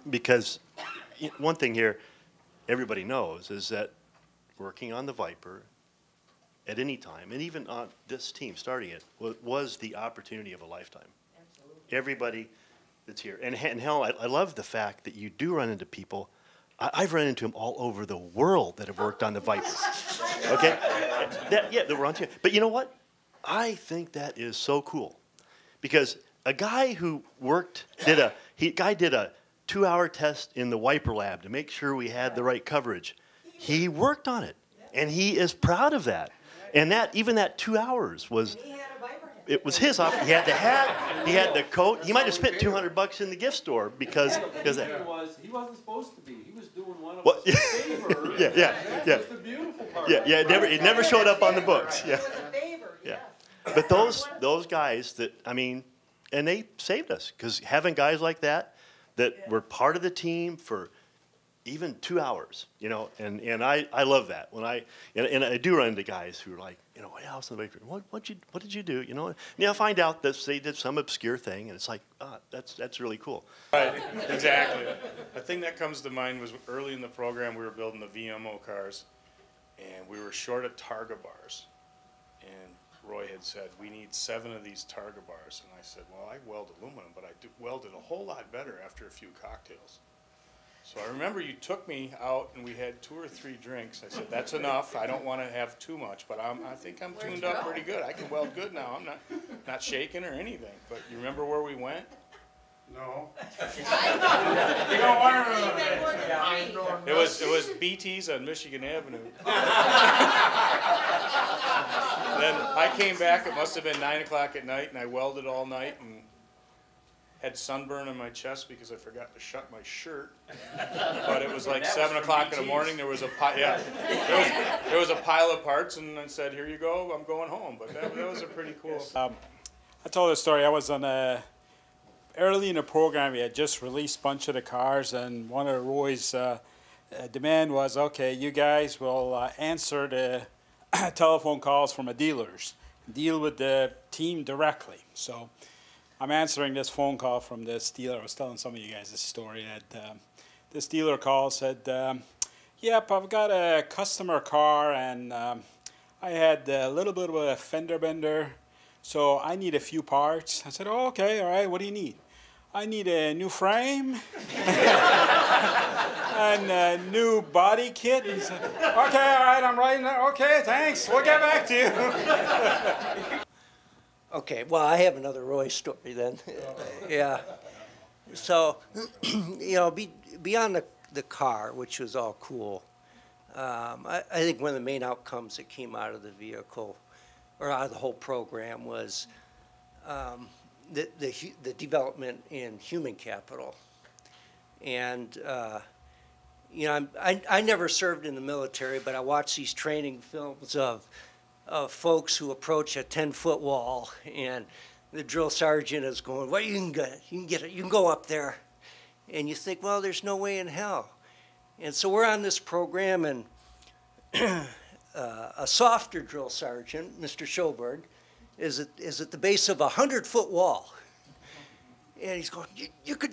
because one thing here everybody knows is that working on the Viper at any time, and even on this team starting it, was the opportunity of a lifetime. Absolutely. Everybody that's here. And Helen, I love the fact that you do run into people. I've run into them all over the world that have worked on the Viper. Okay? Yeah, that were on team. But you know what? I think that is so cool. Because a guy who did a 2-hour test in the Viper lab to make sure we had the right coverage. He worked on it. And he is proud of that. And even that 2 hours was, it was his option. He had the hat, he had the coat. He might have spent $200 in the gift store because of that. He wasn't supposed to be. He was doing one of us a favor. Yeah. That's the beautiful part. Yeah. It never showed up on the books. Yeah. But those guys that, I mean, and they saved us because having guys like that were part of the team for even 2 hours, you know, and I love that when I do run into guys who are like, you know, yeah, I was in the Viper. What did you do? You know, and I find out that they did some obscure thing, and it's like, that's really cool. Right, exactly. The thing that comes to mind was early in the program we were building the VMO cars, and we were short of Targa bars, and Roy had said we need 7 of these Targa bars, and I said, well, I weld aluminum, but I welded a whole lot better after a few cocktails. So I remember you took me out and we had 2 or 3 drinks. I said, that's enough. I don't want to have too much, but I think I'm tuned up pretty good. I can weld good now. I'm not shaking or anything. But you remember where we went? No. You don't want to remember. It was BT's on Michigan Avenue. Then I came back. It must have been 9 o'clock at night, and I welded all night and had sunburn on my chest because I forgot to shut my shirt. But it was like 7 o'clock in the morning. There was a there was a pile of parts, and I said, "Here you go. I'm going home." But that was a pretty cool. I told a story. I was on early in the program. We had just released a bunch of the cars, and one of Roy's demand was, "Okay, you guys will answer the telephone calls from the dealers, deal with the team directly." So I'm answering this phone call from this dealer. I was telling some of you guys this story that this dealer called, said, yep, I've got a customer car and I had a little bit of a fender bender, so I need a few parts. I said, oh, okay, all right, what do you need? I need a new frame and a new body kit. And he said, okay, all right, I'm writing that. Okay, thanks, we'll get back to you. Okay, well, I have another Roy story then. Yeah. So, you know, beyond the car, which was all cool, I think one of the main outcomes that came out of the vehicle, or out of the whole program, was the development in human capital. And, you know, I never served in the military, but I watched these training films of folks who approach a 10-foot wall, and the drill sergeant is going, well, you can get it, you can go up there. And you think, well, there's no way in hell. And so we're on this program, and a softer drill sergeant, Mr. Sjoberg, is at the base of a 100-foot wall. And he's going,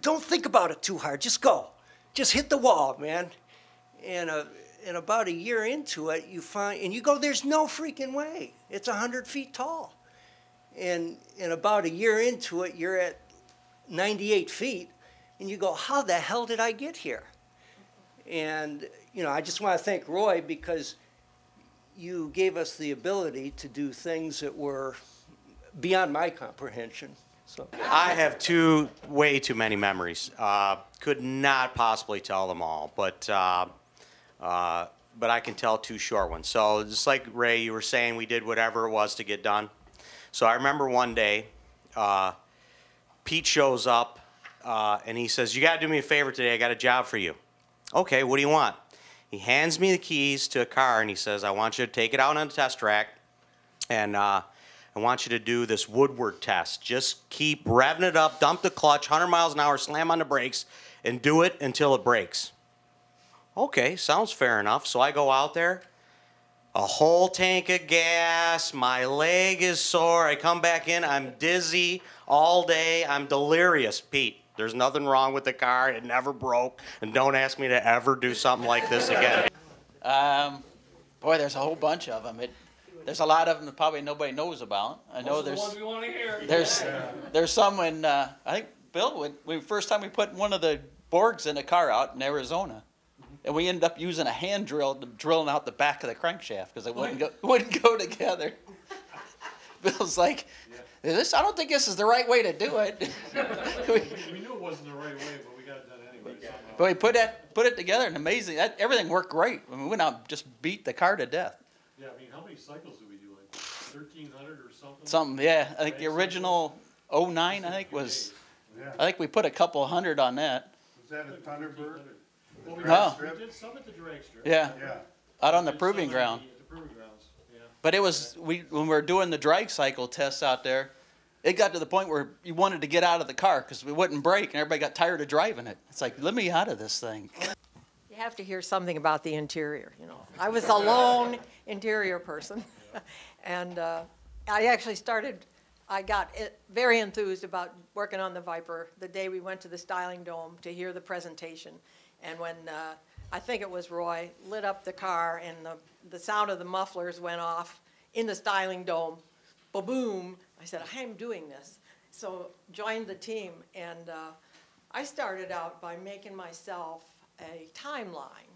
don't think about it too hard, just go. Just hit the wall, man. And about a year into it, you find, and you go, there's no freaking way. It's 100 feet tall. And about a year into it, you're at 98 feet, and you go, how the hell did I get here? And, you know, I just want to thank Roy because you gave us the ability to do things that were beyond my comprehension. So I have way too many memories. Could not possibly tell them all, but I can tell 2 short ones. So just like Ray, you were saying, we did whatever it was to get done. So I remember one day, Pete shows up and he says, you got to do me a favor today. I got a job for you. Okay, what do you want? He hands me the keys to a car and he says, I want you to take it out on the test track and I want you to do this woodward test. Just keep revving it up, dump the clutch, 100 miles an hour, slam on the brakes, and do it until it breaks. Okay, sounds fair enough. So I go out there, a whole tank of gas, my leg is sore, I come back in, I'm dizzy all day, I'm delirious. Pete, There's nothing wrong with the car. It never broke. And don't ask me to ever do something like this again. Boy, there's a whole bunch of them. There's a lot of them that probably nobody knows about. I know Those are the ones we want to hear. there's some when, I think, Bill, when first time we put one of the Borgs in a car out in Arizona. And we ended up using a hand drill to drilling out the back of the crankshaft because it wouldn't go together. Bill's like, I don't think this is the right way to do it. We knew it wasn't the right way, but we got it done anyway. But we put it together and amazing. Everything worked great. I mean, we went out and just beat the car to death. Yeah, I mean, how many cycles did we do? Like 1,300 or something? Something, yeah. I think the original 09, I think was. I think we put a couple hundred on that. Was that a Thunderbird? Well, No. we did some at the drag strip. Yeah, Yeah. out on the We did proving some ground. at the proving grounds, yeah. But it was when we were doing the drag cycle tests out there. It got to the point where you wanted to get out of the car because we wouldn't brake, and everybody got tired of driving it. It's like, let me out of this thing. You have to hear something about the interior, you know. I was a lone interior person, and I actually I got very enthused about working on the Viper the day we went to the Styling Dome to hear the presentation. And when, I think it was Roy, lit up the car and the sound of the mufflers went off in the Styling Dome, ba-boom, I said, I am doing this. So joined the team, and I started out by making myself a timeline.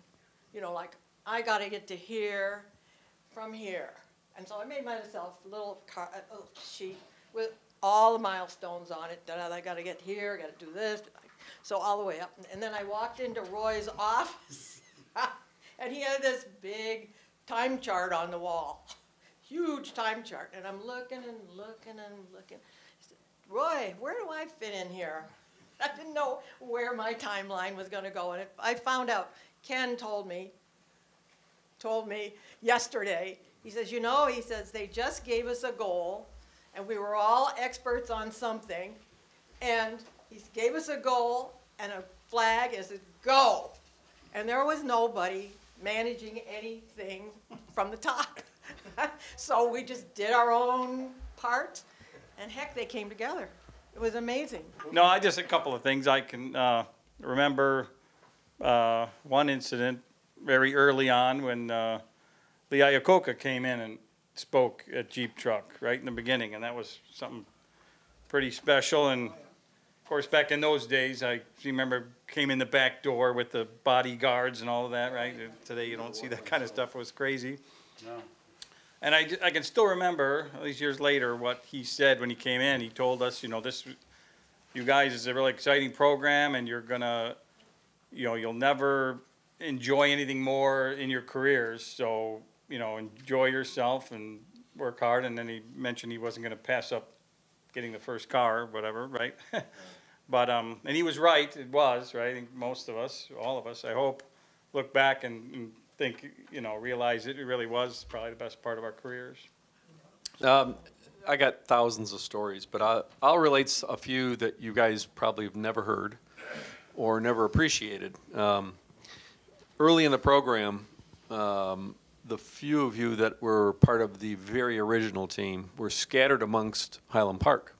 You know, like, I got to get to here from here. And so I made myself a little sheet with all the milestones on it. I got to get here, got to do this. So all the way up. And then I walked into Roy's office, and he had this big time chart on the wall. Huge time chart. And I'm looking and looking and looking. I said, Roy, where do I fit in here? I didn't know where my timeline was going to go. And I found out, Ken told me yesterday, he says, you know, he says, they just gave us a goal, and we were all experts on something, and he gave us a goal and a flag and said, go. And there was nobody managing anything from the top. So we just did our own part, and heck, they came together. It was amazing. No, I just a couple of things. I can remember one incident very early on when Lee Iacocca came in and spoke at Jeep Truck right in the beginning, and that was something pretty special. And of course, back in those days, I remember came in the back door with the bodyguards and all of that, right? Today you don't see that kind of stuff. It was crazy. No. And I can still remember, all these years later, what he said when he came in. He told us, you know, this, you guys, is a really exciting program, and you're gonna, you know, you'll never enjoy anything more in your careers. So, you know, enjoy yourself and work hard. And then he mentioned he wasn't gonna pass up getting the first car, or whatever, right? But and he was right. It was right. I think most of us, all of us, I hope, look back and think, you know, realize it really was probably the best part of our careers. I got thousands of stories, but I'll relate a few that you guys probably have never heard or never appreciated. Early in the program, the few of you that were part of the very original team were scattered amongst Highland Park.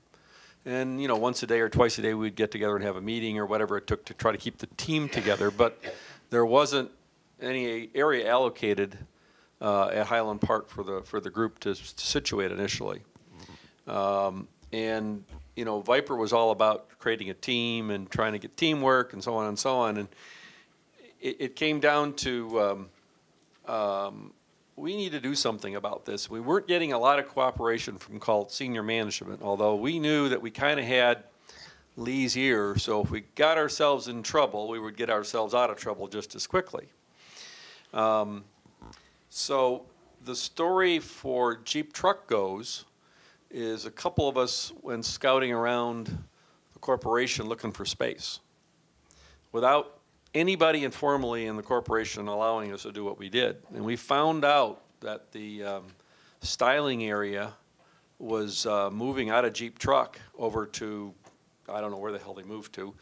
And, you know, once a day or twice a day we'd get together and have a meeting or whatever it took to try to keep the team together, but there wasn't any area allocated at Highland Park for the group to situate initially. And, you know, Viper was all about creating a team and trying to get teamwork and so on and so on. And it came down to we need to do something about this. We weren't getting a lot of cooperation from senior management, although we knew that we kind of had Lee's ear, so if we got ourselves in trouble, we would get ourselves out of trouble just as quickly. So the story for Jeep Truck goes is a couple of us went scouting around the corporation looking for space without anybody informally in the corporation allowing us to do what we did. And we found out that the styling area was moving out of Jeep Truck over to, I don't know where the hell they moved to.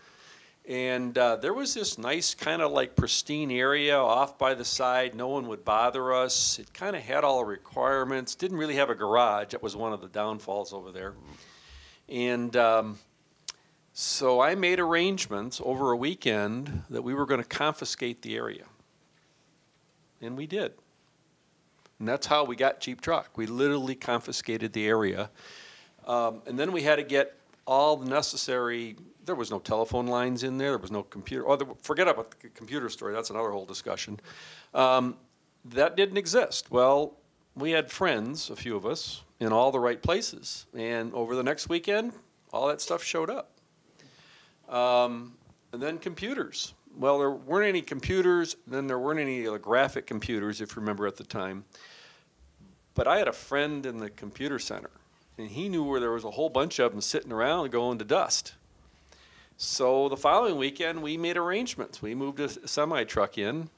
And there was this nice kind of like pristine area off by the side. No one would bother us. It kind of had all the requirements. Didn't really have a garage. That was one of the downfalls over there. And So I made arrangements over a weekend that we were going to confiscate the area. And we did. And that's how we got Jeep Truck. We literally confiscated the area. And then we had to get all the necessary, there was no telephone lines in there, there was no computer, forget about the computer story, that's another whole discussion. That didn't exist. Well, we had friends, a few of us, in all the right places. And over the next weekend, all that stuff showed up. And then computers. Well, there weren't any computers, then there weren't any graphic computers, if you remember at the time. But I had a friend in the computer center, and he knew where there was a whole bunch of them sitting around going to dust. So the following weekend, we made arrangements. We moved a semi-truck in,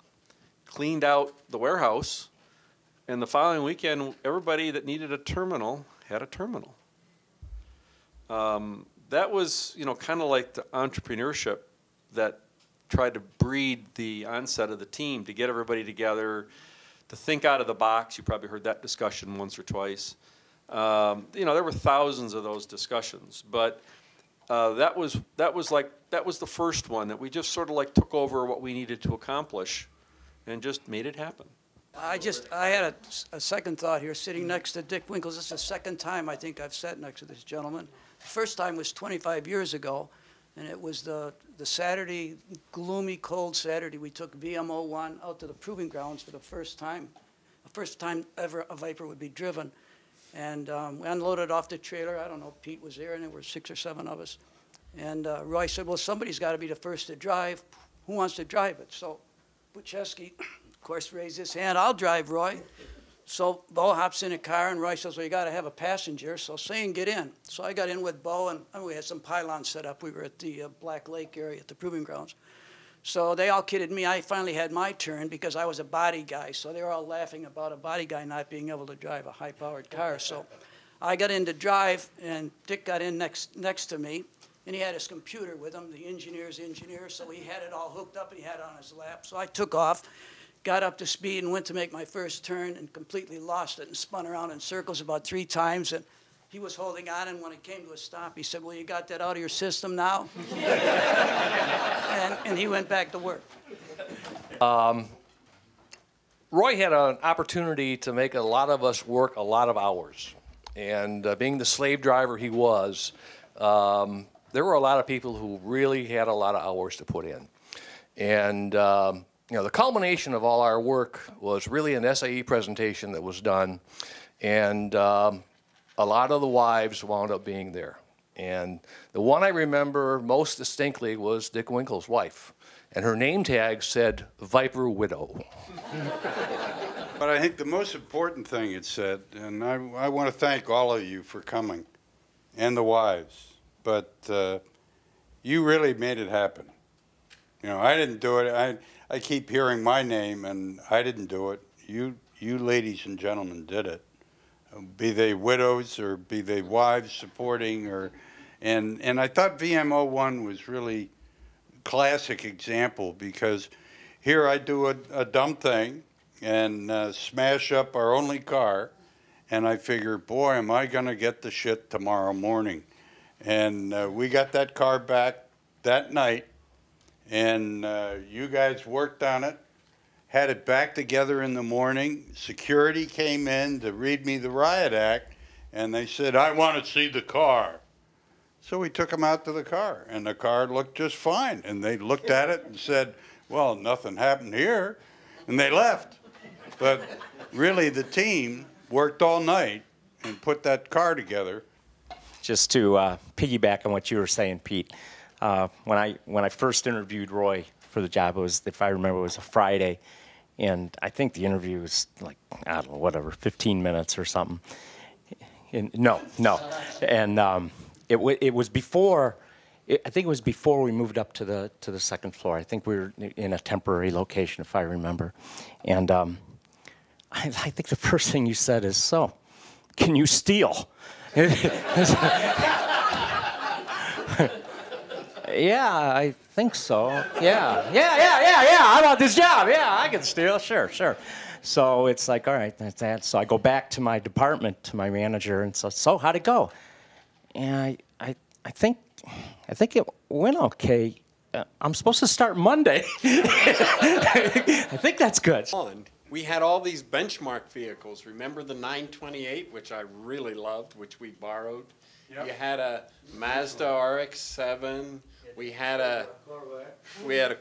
cleaned out the warehouse, and the following weekend, everybody that needed a terminal had a terminal. That was, kind of like the entrepreneurship that tried to breed the onset of the team, to get everybody together, to think out of the box. You probably heard that discussion once or twice. There were thousands of those discussions, but that was the first one that we just sort of like took over what we needed to accomplish and just made it happen. I had a second thought here, sitting next to Dick Winkles. This is the second time I think I've sat next to this gentleman. The first time was 25 years ago, and it was the Saturday, gloomy, cold Saturday. We took VMO1 out to the proving grounds for the first time ever a Viper would be driven. And we unloaded off the trailer. I don't know, Pete was there, and there were 6 or 7 of us. And Roy said, well, somebody's got to be the first to drive. Who wants to drive it? So Buchesky, of course, raised his hand. I'll drive, Roy. So Bo hops in a car, and Roy says, well, you got to have a passenger. So Sayen, get in. So I got in with Bo, and we had some pylons set up. We were at the Black Lake area at the proving grounds. So they all kidded me. I finally had my turn because I was a body guy. So they were all laughing about a body guy not being able to drive a high-powered car. So I got in to drive, and Dick got in next to me. And he had his computer with him, the engineer's engineer. So he had it all hooked up, and he had it on his lap. So I took off, got up to speed, and went to make my first turn and completely lost it and spun around in circles about 3 times. And he was holding on, and when it came to a stop, he said, well, you got that out of your system now? and he went back to work. Roy had an opportunity to make a lot of us work a lot of hours. And being the slave driver he was, there were a lot of people who really had a lot of hours to put in. And the culmination of all our work was really an SAE presentation that was done. And a lot of the wives wound up being there. And the one I remember most distinctly was Dick Winkles' wife. And her name tag said, Viper Widow. But I think the most important thing it said, and I want to thank all of you for coming, and the wives, but you really made it happen. I didn't do it. I keep hearing my name, and I didn't do it. You ladies and gentlemen did it. Be they widows or be they wives supporting, and I thought VMO1 was really a classic example, because here I do a dumb thing and smash up our only car, and I figure, boy, am I going to get the shit tomorrow morning. And we got that car back that night, and you guys worked on it, had it back together in the morning. Security came in to read me the riot act, and they said, I want to see the car. So we took them out to the car, and the car looked just fine. And they looked at it and said, well, nothing happened here, and they left. But really, the team worked all night and put that car together. Just to piggyback on what you were saying, Pete, when I first interviewed Roy for the job, it was, if I remember, it was a Friday, and I think the interview was like, I don't know, whatever, 15 minutes or something. No, and it was before. I think it was before we moved up to the second floor. I think we were in a temporary location, if I remember, and I think the first thing you said is, "So, can you steal?" Yeah, I think so. Yeah. I want this job. Yeah, I can steal. Sure. So it's like, all right, that's that. So I go back to my department, to my manager, and so how'd it go? And I think I think it went okay. I'm supposed to start Monday. I think that's good. We had all these benchmark vehicles. Remember the 928, which I really loved, which we borrowed? Yep. You had a Mazda RX-7. We had a Corvette. We had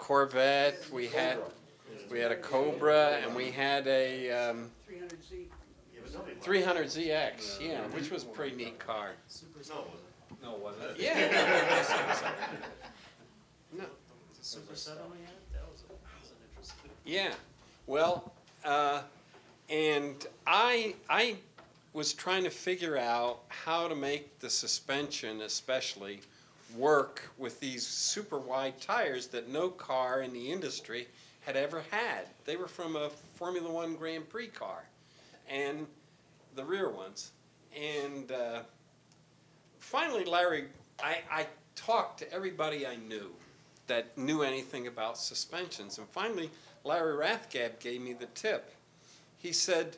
a Cobra, and we had a 300ZX, yeah, which was a pretty neat car. No, wasn't it? Yeah. No. Super 7 we had? That was an interesting. Yeah. Well, and I was trying to figure out how to make the suspension, especially, work with these super wide tires that no car in the industry had ever had. They were from a Formula One Grand Prix car, and the rear ones. And finally, Larry, I talked to everybody I knew that knew anything about suspensions. And finally, Larry Rathgab gave me the tip. He said,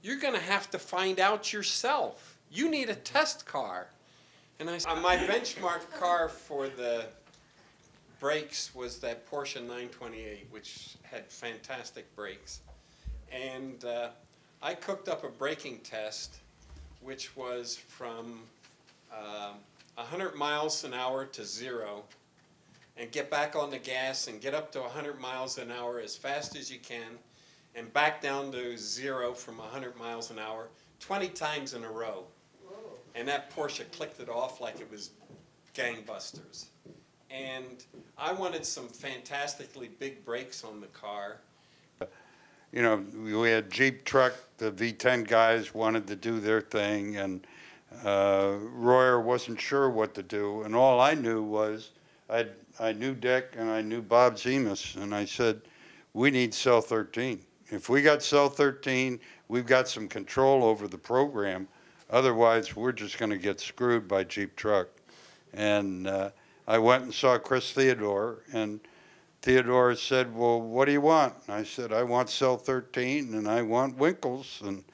"You're going to have to find out yourself. You need a test car." And I said, my benchmark car for the brakes was that Porsche 928, which had fantastic brakes. And I cooked up a braking test, which was from 100 miles an hour to 0, and get back on the gas and get up to 100 miles an hour as fast as you can, and back down to 0 from 100 miles an hour 20 times in a row. And that Porsche clicked it off like it was gangbusters. And I wanted some fantastically big brakes on the car. You know, we had Jeep Truck, the V10 guys wanted to do their thing, and Royer wasn't sure what to do. And all I knew was, I knew Dick and I knew Bob Zemus, and I said, we need cell 13. If we got cell 13, we've got some control over the program. Otherwise, we're just going to get screwed by Jeep Truck. And I went and saw Chris Theodore, and Theodore said, well, what do you want? And I said, I want cell 13, and I want Winkles. And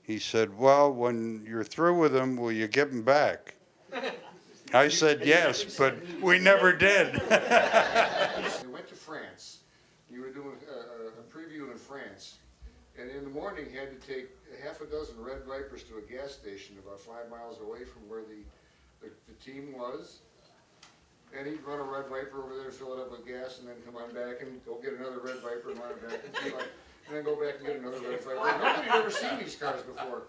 he said, well, when you're through with them, will you give them back? I said, yes, but we never did. We went to France. You were doing a preview in France. And in the morning, you had to take half a dozen Red Vipers to a gas station about 5 miles away from where the team was. And he'd run a Red Viper over there, fill it up with gas, and then come on back and go get another Red Viper and run it back, and then go back and get another Red Viper. Nobody had ever seen these cars before.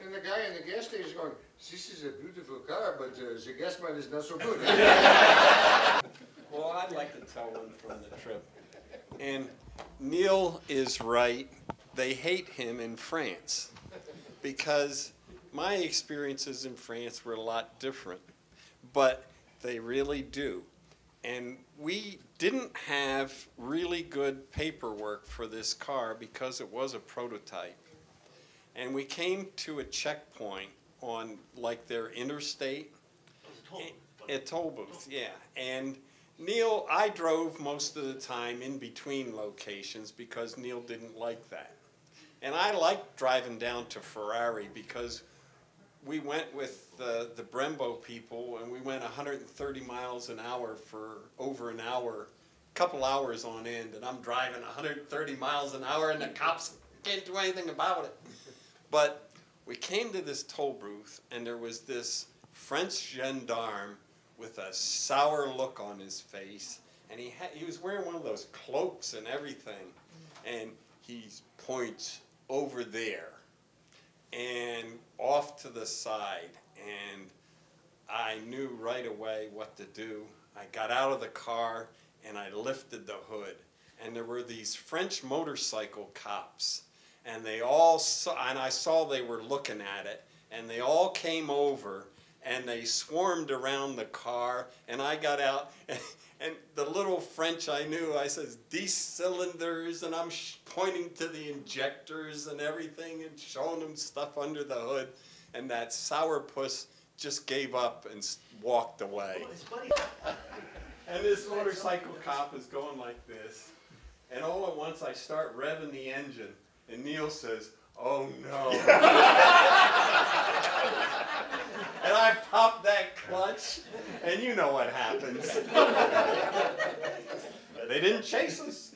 And the guy in the gas station is going, this is a beautiful car, but the gas man is not so good. Well, I'd like to tell one from the trip. And Neil is right. They hate him in France because my experiences in France were a lot different, but they really do. And we didn't have really good paperwork for this car because it was a prototype. And we came to a checkpoint on like their interstate, a toll booth, yeah. And Neil, I drove most of the time in between locations because Neil didn't like that. And I liked driving down to Ferrari because we went with the Brembo people and we went 130 miles an hour for over an hour, couple hours on end, and I'm driving 130 miles an hour and the cops can't do anything about it. But we came to this toll booth and there was this French gendarme with a sour look on his face, and he was wearing one of those cloaks and everything, and he points over there and off to the side, and I knew right away what to do. I got out of the car and I lifted the hood, and there were these French motorcycle cops, and they all saw, and I saw they were looking at it, and they all came over and they swarmed around the car, and I got out, and the little French I knew, I says, these cylinders, and I'm pointing to the injectors and everything and showing them stuff under the hood, and that sourpuss just gave up and walked away. And this motorcycle cop is going like this, and all at once I start revving the engine, and Neil says, oh no. And I popped that clutch, much, and you know what happens. They didn't chase us.